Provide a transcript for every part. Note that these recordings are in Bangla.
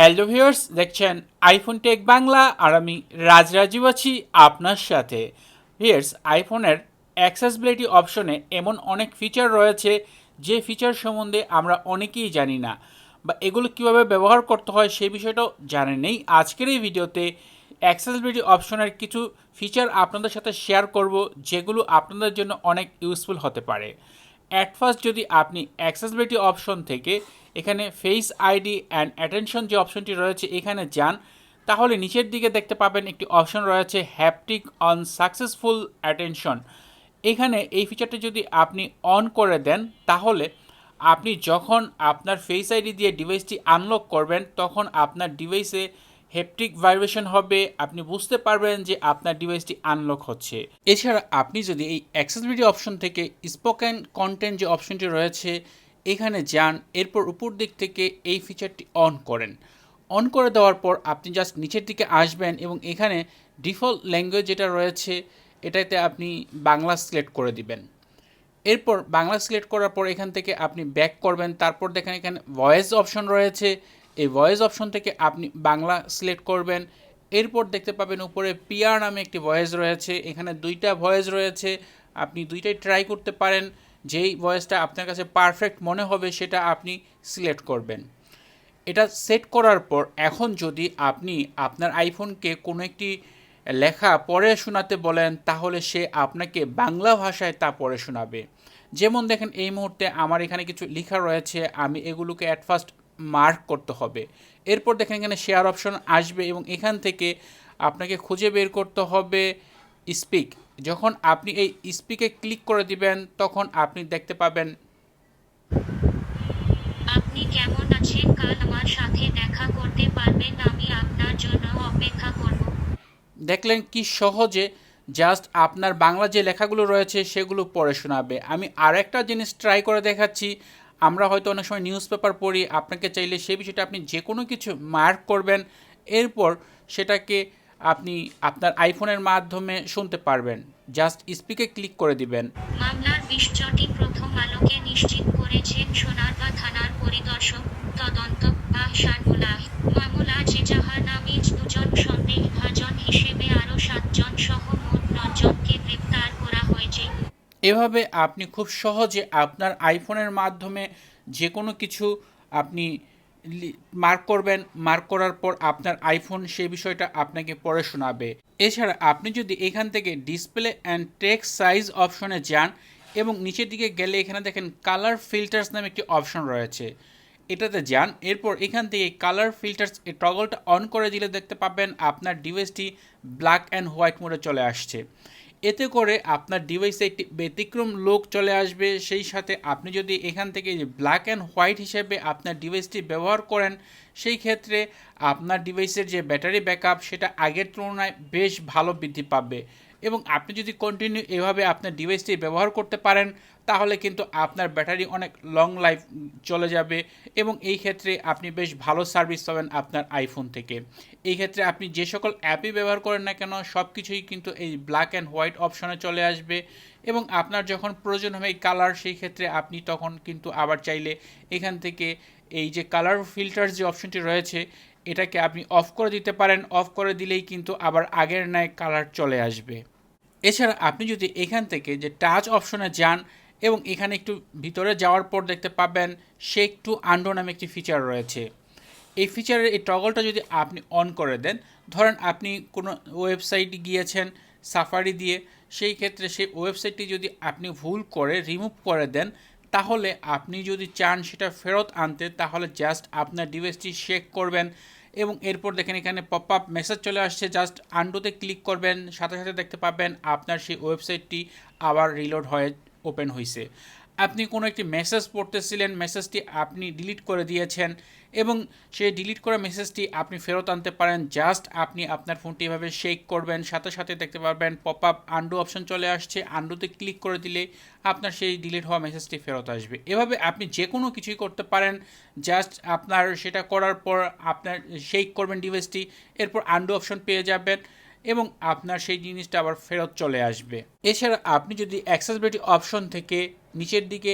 হ্যালো ভিউয়ার্স, দেখছেন আইফোন টেক বাংলা আর আমি রাজরাজীব আছি আপনার সাথে। ভিউয়ার্স, আইফোনের অ্যাক্সেসিবিলিটি অপশনে এমন অনেক ফিচার রয়েছে যে ফিচার সম্বন্ধে আমরা অনেকেই জানি না, বা এগুলো কিভাবে ব্যবহার করতে হয় সেই বিষয়টাও জানেন নেই। আজকের এই ভিডিওতে অ্যাক্সেসিবিলিটি অপশনের কিছু ফিচার আপনাদের সাথে শেয়ার করব যেগুলো আপনাদের জন্য অনেক ইউজফুল হতে পারে। অ্যাট ফার্স্ট যদি আপনি অ্যাক্সেসিবিলিটি অপশন থেকে এখানে ফেস আইডি অ্যান্ড অ্যাটেনশন যে অপশনটি রয়েছে এখানে যান, তাহলে নিচের দিকে দেখতে পাবেন একটি অপশন রয়েছে হ্যাপটিক অন সাকসেসফুল অ্যাটেনশন। এখানে এই ফিচারটি যদি আপনি অন করে দেন, তাহলে আপনি যখন আপনার ফেস আইডি দিয়ে ডিভাইসটি আনলক করবেন তখন আপনার ডিভাইসে হেপটিক ভাইব্রেশন হবে, আপনি বুঝতে পারবেন যে আপনার ডিভাইসটি আনলক হচ্ছে। এছাড়া আপনি যদি এই অ্যাক্সেসিবিলিটি অপশন থেকে স্পোকেন কন্টেন্ট যে অপশনটি রয়েছে এখানে যান, এরপর উপর দিক থেকে এই ফিচারটি অন করেন। অন করে দেওয়ার পর আপনি জাস্ট নিচের দিকে আসবেন এবং এখানে ডিফল্ট ল্যাঙ্গুয়েজ যেটা রয়েছে এটাতে আপনি বাংলা সিলেক্ট করে দিবেন। এরপর বাংলা সিলেক্ট করার পর এখান থেকে আপনি ব্যাক করবেন, তারপর দেখেন এখানে ভয়েস অপশন রয়েছে, এই ভয়েস অপশন থেকে আপনি বাংলা সিলেক্ট করবেন। এরপর দেখতে পাবেন উপরে পিআর নামে একটি ভয়েস রয়েছে, এখানে দুইটা ভয়েস রয়েছে, আপনি দুইটাই ট্রাই করতে পারেন। যেই ভয়েসটা আপনার কাছে পারফেক্ট মনে হবে সেটা আপনি সিলেক্ট করবেন। এটা সেট করার পর এখন যদি আপনি আপনার আইফোনকে কোনো একটি লেখা পড়ে শোনাতে বলেন, তাহলে সে আপনাকে বাংলা ভাষায় তা পড়ে শোনাবে। যেমন দেখেন এই মুহূর্তে আমার এখানে কিছু লেখা রয়েছে, আমি এগুলোকে অ্যাট ফার্স্ট মার্ক করতে হবে। এরপর দেখেন এখানে শেয়ার অপশন আসবে এবং এখান থেকে আপনাকে খুঁজে বের করতে হবে স্পিক। যখন আপনি এই স্পিকে ক্লিক করে দিবেন তখন আপনি দেখতে পাবেন আপনি কেমন আছেন? কাল আমার সাথে দেখা করতে পারবেন? আমি আপনার জন্য অপেক্ষা করব। দেখলেন কি সহজে জাস্ট আপনার বাংলা যে লেখাগুলো রয়েছে সেগুলো পড়ে শোনাবে। আমি আরেকটা জিনিস ট্রাই করে দেখাচ্ছি। আমরা হয়তো অনেক সময় নিউজ পেপার পড়ি, আপনাকে চাইলে সেই বিষয়টা আপনি যে কোনো কিছু মার্ক করবেন, এরপর সেটাকে আপনি আপনার আইফোনের মাধ্যমে শুনতে পারবেন। জাস্ট স্পিকে ক্লিক করে দিবেন। মামলার বিষয়টি প্রথম আলোকে নিশ্চিত করেছেন সোনারগাঁ থানার পরিদর্শক তদন্ত আহসানুল্লাহ। মামলা যে যাহার নামে দুজন সন্দেহভাজন হিসেবে আরও 7 জন সহ মোট 9 জনকে গ্রেপ্তার করা হয়েছে। এভাবে আপনি খুব সহজে আপনার আইফোনের মাধ্যমে যে কোনো কিছু আপনি মার্ক করবেন, মার্ক করার পর আপনার আইফোন সেই বিষয়টা আপনাকে পড়ে শোনাবে। এছাড়া আপনি যদি এখান থেকে ডিসপ্লে অ্যান্ড টেক্সট সাইজ অপশনে যান এবং নিচের দিকে গেলে এখানে দেখেন কালার ফিল্টার্স নামে একটি অপশন রয়েছে, এটাতে যান। এরপর এখান থেকে কালার ফিল্টার্স এই টগলটা অন করে দিলে দেখতে পাবেন আপনার ডিভাইসটি ব্ল্যাক অ্যান্ড হোয়াইট মোডে চলে আসছে। এতে করে আপনার ডিভাইসে একটি ব্যতিক্রম লুক চলে আসবে। সেই সাথে আপনি যদি এখান থেকে ব্ল্যাক অ্যান্ড হোয়াইট হিসেবে আপনার ডিভাইসটি ব্যবহার করেন, সেই ক্ষেত্রে আপনার ডিভাইসের যে ব্যাটারি ব্যাকআপ সেটা আগের তুলনায় বেশ ভালো বৃদ্ধি পাবে। এবং আপনি যদি কন্টিনিউ এভাবে আপনার ডিভাইসটি ব্যবহার করতে পারেন, তাহলে কিন্তু আপনার ব্যাটারি অনেক লং লাইফ চলে যাবে এবং এই ক্ষেত্রে আপনি বেশ ভালো সার্ভিস পাবেন আপনার আইফোন থেকে। এই ক্ষেত্রে আপনি যে সকল অ্যাপই ব্যবহার করেন না কেন সব কিছুই কিন্তু এই ব্ল্যাক অ্যান্ড হোয়াইট অপশনে চলে আসবে এবং আপনার যখন প্রয়োজন হবে এই কালার, সেই ক্ষেত্রে আপনি তখন কিন্তু আবার চাইলে এখান থেকে এই যে কালার ফিল্টার যে অপশনটি রয়েছে এটাকে আপনি অফ করে দিতে পারেন। অফ করে দিলেই কিন্তু আবার আগের ন্যায় কালার চলে আসবে। এছাড়া আপনি যদি এখান থেকে যে টাচ অপশনে যান এবং এখানে একটু ভিতরে যাওয়ার পর দেখতে পাবেন শেক টু আন্ডো নামে একটি ফিচার রয়েছে। এই ফিচারের এই টগলটা যদি আপনি অন করে দেন, ধরেন আপনি কোনো ওয়েবসাইটে গিয়েছেন সাফারি দিয়ে, সেই ক্ষেত্রে সেই ওয়েবসাইটটি যদি আপনি ভুল করে রিমুভ করে দেন, তাহলে আপনি যদি চান সেটা ফেরত আনতে, তাহলে জাস্ট আপনার ডিভাইসটি শেক করবেন এবং এরপর দেখেন এখানে পপ আপ মেসেজ চলে আসছে, জাস্ট আন্ডোতে ক্লিক করবেন, সাথে সাথে দেখতে পাবেন আপনার সেই ওয়েবসাইটটি আবার রিলোড হয়ে ওপেন হয়েছে। আপনি কোনো একটি মেসেজ পড়তেছিলেন, মেসেজটি আপনি ডিলিট করে দিয়েছেন এবং সেই ডিলিট করা মেসেজটি আপনি ফেরত আনতে পারেন। জাস্ট আপনি আপনার ফোনটি এভাবে শেক করবেন, সাথে সাথে দেখতে পারবেন পপ আপ আন্ডু অপশন চলে আসছে, আন্ডুতে ক্লিক করে দিলে আপনার সেই ডিলিট হওয়া মেসেজটি ফেরত আসবে। এভাবে আপনি যে কোনো কিছুই করতে পারেন। জাস্ট আপনার সেটা করার পর আপনার শেক করবেন ডিভাইসটি, এরপর আন্ডু অপশন পেয়ে যাবেন এবং আপনার সেই জিনিসটা আবার ফেরত চলে আসবে। এছাড়া আপনি যদি অ্যাক্সেসিবিলিটি অপশন থেকে নিচের দিকে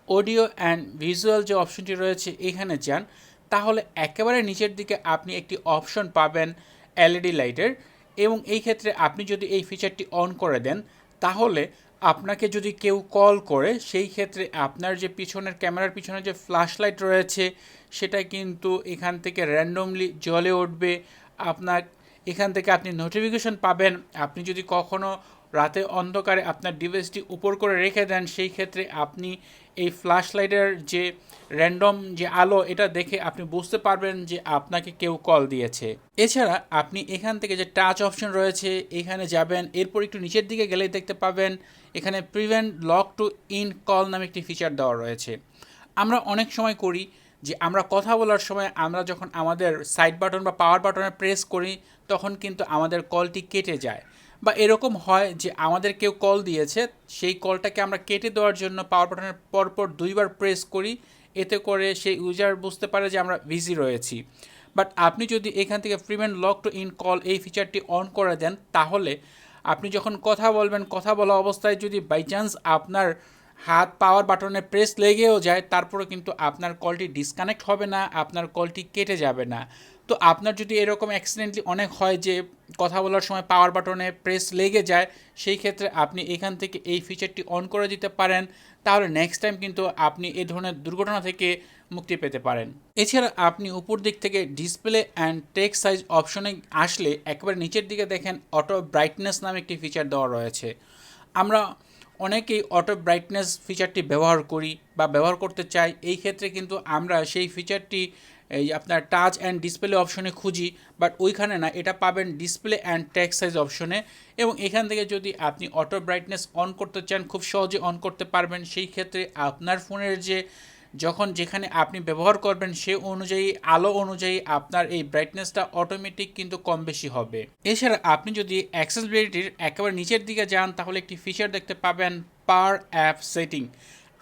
অডিও অ্যান্ড ভিজুয়াল যে অপশনটি রয়েছে এখানে যান, তাহলে একেবারে নিচের দিকে আপনি একটি অপশন পাবেন এলইডি লাইটের, এবং এই ক্ষেত্রে আপনি যদি এই ফিচারটি অন করে দেন তাহলে আপনাকে যদি কেউ কল করে সেই ক্ষেত্রে আপনার যে পিছনের ক্যামেরার পিছনে যে ফ্ল্যাশ লাইট রয়েছে সেটা কিন্তু এখান থেকে র্যান্ডমলি জ্বলে উঠবে। আপনার এখান থেকে আপনি নোটিফিকেশন পাবেন। আপনি যদি কখনো রাতে অন্ধকারে আপনার ডিভাইসটি উপর করে রেখে দেন সেই ক্ষেত্রে আপনি এই ফ্ল্যাশ লাইটের যে র্যান্ডম যে আলো এটা দেখে আপনি বুঝতে পারবেন যে আপনাকে কেউ কল দিয়েছে। এছাড়া আপনি এখান থেকে যে টাচ অপশন রয়েছে এখানে যাবেন, এরপর একটু নিচের দিকে গেলেই দেখতে পাবেন এখানে prevent lock to in call নামে একটি ফিচার দেওয়া রয়েছে। আমরা অনেক সময় করি যে আমরা কথা বলার সময় আমরা যখন আমাদের সাইড বাটন বা পাওয়ার বাটনে প্রেস করি তখন কিন্তু আমাদের কলটি কেটে যায়, বা এরকম হয় যে আমাদের কেউ কল দিয়েছে সেই কলটাকে আমরা কেটে দেওয়ার জন্য পাওয়ার বাটনের পরপর 2বার প্রেস করি, এতে করে সেই ইউজার বুঝতে পারে যে আমরা বিজি রয়েছি। বাট আপনি যদি এখান থেকে prevent lock to in call এই ফিচারটি অন করে দেন তাহলে আপনি যখন কথা বলবেন, কথা বলা অবস্থায় যদি বাই চান্স আপনার হাত পাওয়ার বাটনে প্রেস লেগেও যায় তারপরে কিন্তু আপনার কলটি ডিসকানেক্ট হবে না, আপনার কলটি কেটে যাবে না। তো আপনার যদি এরকম অ্যাক্সিডেন্টলি অনেক হয় যে কথা বলার সময় পাওয়ার বাটনে প্রেস লেগে যায়, সেই ক্ষেত্রে আপনি এখান থেকে এই ফিচারটি অন করে দিতে পারেন, তাহলে নেক্সট টাইম কিন্তু আপনি এই ধরনের দুর্ঘটনা থেকে মুক্তি পেতে পারেন। এছাড়া আপনি উপর দিক থেকে ডিসপ্লে অ্যান্ড টেক্সট সাইজ অপশনে আসলে একেবারে নিচের দিকে দেখেন অটো ব্রাইটনেস নামে একটি ফিচার দেওয়া রয়েছে। আমরা অনেকেই অটো ব্রাইটনেস ফিচারটি ব্যবহার করি বা ব্যবহার করতে চাই, এই ক্ষেত্রে কিন্তু আমরা সেই ফিচারটি এই আপনার টাচ অ্যান্ড ডিসপ্লে অপশনে খুঁজি, বাট ওইখানে না, এটা পাবেন ডিসপ্লে অ্যান্ড টেক্সট সাইজ অপশনে। এবং এখান থেকে যদি আপনি অটো ব্রাইটনেস অন করতে চান খুব সহজে অন করতে পারবেন। সেই ক্ষেত্রে আপনার ফোনের যে যখন যেখানে আপনি ব্যবহার করবেন সে অনুযায়ী আলো অনুযায়ী আপনার এই ব্রাইটনেসটা অটোমেটিক কিন্তু কম বেশি হবে। এছাড়া আপনি যদি অ্যাক্সেসিবিলিটির একেবারে নিচের দিকে যান তাহলে একটি ফিচার দেখতে পাবেন পার অ্যাপ সেটিং।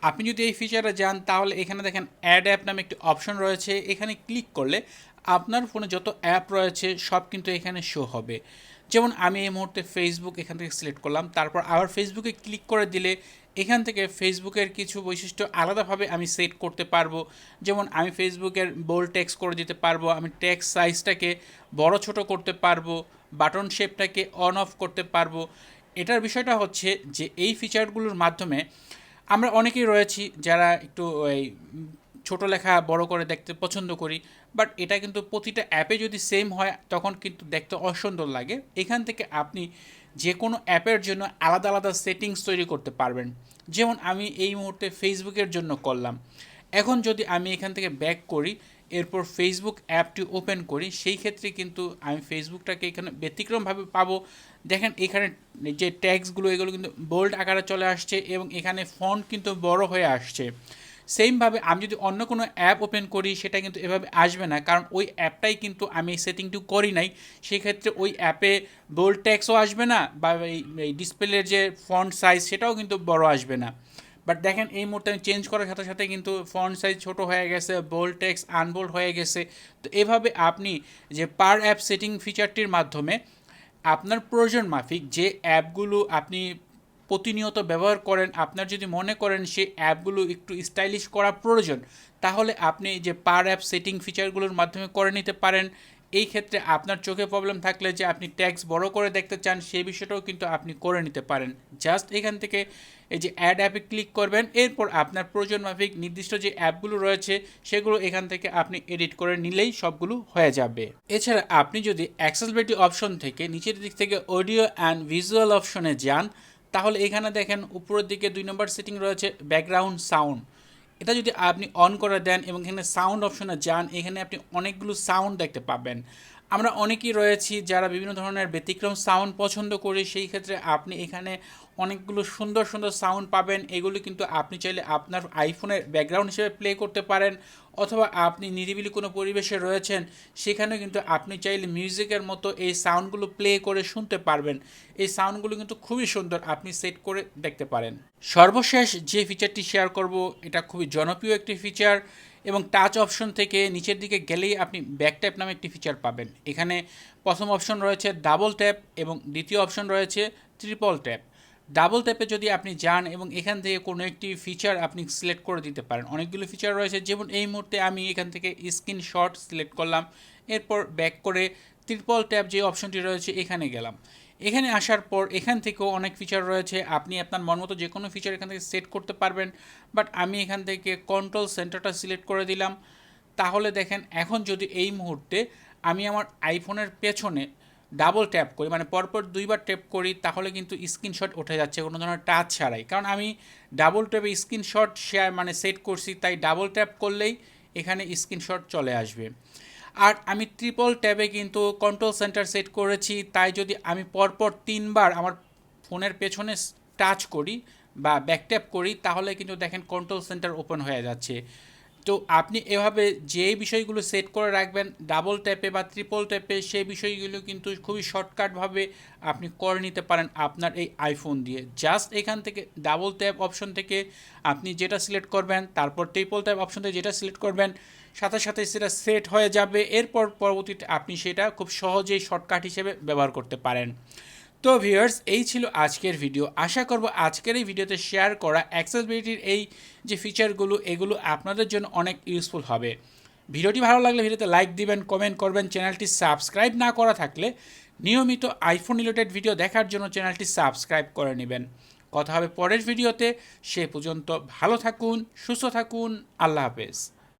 আপনি যদি এই ফিচারে যান তাহলে এখানে দেখেন অ্যাড অ্যাপ নামে একটি অপশন রয়েছে, এখানে ক্লিক করলে আপনার ফোনে যত অ্যাপ রয়েছে সব কিন্তু এখানে শো হবে। যেমন আমি এই মুহূর্তে ফেসবুক এখান থেকে সিলেক্ট করলাম, তারপর আবার ফেসবুকে ক্লিক করে দিলে এখান থেকে ফেসবুকের কিছু বৈশিষ্ট্য আলাদাভাবে আমি সেট করতে পারবো। যেমন আমি ফেসবুকের বোল্ড টেক্সট করে দিতে পারবো, আমি টেক্সট সাইজটাকে বড় ছোট করতে পারবো, বাটন শেপটাকে অন অফ করতে পারবো। এটার বিষয়টা হচ্ছে যে এই ফিচারগুলোর মাধ্যমে আমরা অনেকেই রয়েছি যারা একটু ওই ছোটো লেখা বড় করে দেখতে পছন্দ করি, বাট এটা কিন্তু প্রতিটা অ্যাপে যদি সেম হয় তখন কিন্তু দেখতে অসুন্দর লাগে। এখান থেকে আপনি যে কোনো অ্যাপের জন্য আলাদা আলাদা সেটিংস তৈরি করতে পারবেন। যেমন আমি এই মুহূর্তে ফেসবুকের জন্য করলাম। এখন যদি আমি এখান থেকে ব্যাক করি, এরপর ফেসবুক অ্যাপটি ওপেন করি, সেই ক্ষেত্রে কিন্তু আমি ফেসবুকটাকে এখানে ব্যতিক্রমভাবে পাবো। দেখেন এখানে যে ট্যাগসগুলো এগুলো কিন্তু বোল্ড আকারে চলে আসছে এবং এখানে ফন্ট কিন্তু বড় হয়ে আসছে। সেমভাবে আমি যদি অন্য কোনো অ্যাপ ওপেন করি সেটা কিন্তু এভাবে আসবে না, কারণ ওই অ্যাপটাই কিন্তু আমি এই সেটিংটি করি নাই। সেক্ষেত্রে ওই অ্যাপে বোল্ড ট্যাক্সও আসবে না বা এই ডিসপ্লের যে ফন্ট সাইজ সেটাও কিন্তু বড় আসবে না। বাট দেখেন এই মুহূর্তে আমি চেঞ্জ করার সাথে সাথে কিন্তু ফন্ট সাইজ ছোট হয়ে গেছে, বোল্ড টেক্সট আনবোল্ড হয়ে গেছে। তো এভাবে আপনি যে পার অ্যাপ সেটিং ফিচারটির মাধ্যমে আপনার প্রয়োজন মাফিক যে অ্যাপগুলো আপনি প্রতিনিয়ত ব্যবহার করেন, আপনার যদি মনে করেন সেই অ্যাপগুলো একটু স্টাইলিশ করা প্রয়োজন, তাহলে আপনি যে পার অ্যাপ সেটিং ফিচারগুলোর মাধ্যমে করে নিতে পারেন। এই ক্ষেত্রে আপনার চোখে প্রবলেম থাকলে যে আপনি ট্যাক্স বড় করে দেখতে চান সেই বিষয়টাও কিন্তু আপনি করে নিতে পারেন। জাস্ট এখান থেকে এই যে অ্যাড অ্যাপে ক্লিক করবেন, এরপর আপনার প্রয়োজন মাফিক নির্দিষ্ট যে অ্যাপগুলো রয়েছে সেগুলো এখান থেকে আপনি এডিট করে নিলেই সবগুলো হয়ে যাবে। এছাড়া আপনি যদি অ্যাক্সেসিবিলিটি অপশন থেকে নিচের দিক থেকে অডিও অ্যান্ড ভিজুয়াল অপশনে যান তাহলে এখানে দেখেন উপরের দিকে 2 নম্বর সেটিং রয়েছে ব্যাকগ্রাউন্ড সাউন্ড। এটা যদি আপনি অন করে দেন এবং এখানে সাউন্ড অপশনে যান, এখানে আপনি অনেকগুলো সাউন্ড দেখতে পাবেন। আমরা অনেকেই রয়েছি যারা বিভিন্ন ধরনের ব্যতিক্রম সাউন্ড পছন্দ করি, সেই ক্ষেত্রে আপনি এখানে অনেকগুলো সুন্দর সুন্দর সাউন্ড পাবেন। এগুলো কিন্তু আপনি চাইলে আপনার আইফোনের ব্যাকগ্রাউন্ড হিসেবে প্লে করতে পারেন, অথবা আপনি নিরিবিলি কোনো পরিবেশে রয়েছেন সেখানে কিন্তু আপনি চাইলে মিউজিকের মতো এই সাউন্ডগুলো প্লে করে শুনতে পারবেন। এই সাউন্ডগুলো কিন্তু খুবই সুন্দর, আপনি সেট করে দেখতে পারেন। সর্বশেষ যে ফিচারটি শেয়ার করব এটা খুবই জনপ্রিয় একটি ফিচার, এবং টাচ অপশন থেকে নিচের দিকে গেলেই আপনি ব্যাক ট্যাপ নামে একটি ফিচার পাবেন। এখানে প্রথম অপশন রয়েছে ডাবল ট্যাপ এবং দ্বিতীয় অপশন রয়েছে ট্রিপল ট্যাপ। ডাবল ট্যাপে যদি আপনি যান এবং এখান থেকে কোনো একটি ফিচার আপনি সিলেক্ট করে দিতে পারেন। অনেকগুলো ফিচার রয়েছে, যেমন এই মুহূর্তে আমি এখান থেকে স্ক্রিনশট সিলেক্ট করলাম, এরপর ব্যাক করে ট্রিপল ট্যাপ যে অপশনটি রয়েছে এখানে গেলাম। এখানে আসার পর এখান থেকেও অনেক ফিচার রয়েছে, আপনি আপনার মন মতো যে কোনো ফিচার এখান থেকে সেট করতে পারবেন। বাট আমি এখান থেকে কন্ট্রোল সেন্টারটা সিলেক্ট করে দিলাম। তাহলে দেখেন এখন যদি এই মুহূর্তে আমি আমার আইফোনের পেছনে ডাবল ট্যাপ করি, মানে পরপর দুইবার ট্যাপ করি, তাহলে কিন্তু স্ক্রিনশট উঠে যাচ্ছে কোনো ধরনের টাচ ছাড়াই, কারণ আমি ডাবল ট্যাপে স্ক্রিনশট শেয়ার মানে সেট করছি, তাই ডাবল ট্যাপ করলেই এখানে স্ক্রিনশট চলে আসবে। আর আমি ট্রিপল ট্যাবে কিন্তু কন্ট্রোল সেন্টার সেট করেছি, তাই যদি আমি পরপর 3বার আমার ফোনের পেছনে টাচ করি বা ব্যাক ট্যাপ করি, তাহলে কিন্তু দেখেন কন্ট্রোল সেন্টার ওপেন হয়ে যাচ্ছে। তো আপনি এভাবে যে বিষয়গুলো সেট করে রাখবেন ডাবল ট্যাপে বা ট্রিপল ট্যাপে, সেই বিষয়গুলো কিন্তু খুবই শর্টকাটভাবে আপনি করে নিতে পারেন আপনার এই আইফোন দিয়ে। জাস্ট এখান থেকে ডাবল ট্যাপ অপশন থেকে আপনি যেটা সিলেক্ট করবেন, তারপর ট্রিপল ট্যাপ অপশন থেকে যেটা সিলেক্ট করবেন, সাথে সাথে সেটা সেট হয়ে যাবে। এরপর পরবর্তীতে আপনি সেটা খুব সহজেই শর্টকাট হিসেবে ব্যবহার করতে পারেন। তো ভিউয়ার্স, এই ছিল আজকের ভিডিও। আশা করব আজকের এই ভিডিওতে শেয়ার করা অ্যাক্সেসিবিলিটির এই যে ফিচারগুলো, এগুলো আপনাদের জন্য অনেক ইউজফুল হবে। ভিডিওটি ভালো লাগলে ভিডিওতে লাইক দিবেন, কমেন্ট করবেন। চ্যানেলটি সাবস্ক্রাইব না করা থাকলে নিয়মিত আইফোন রিলেটেড ভিডিও দেখার জন্য চ্যানেলটি সাবস্ক্রাইব করে নেবেন। কথা হবে পরের ভিডিওতে। সে পর্যন্ত ভালো থাকুন, সুস্থ থাকুন। আল্লাহ হাফেজ।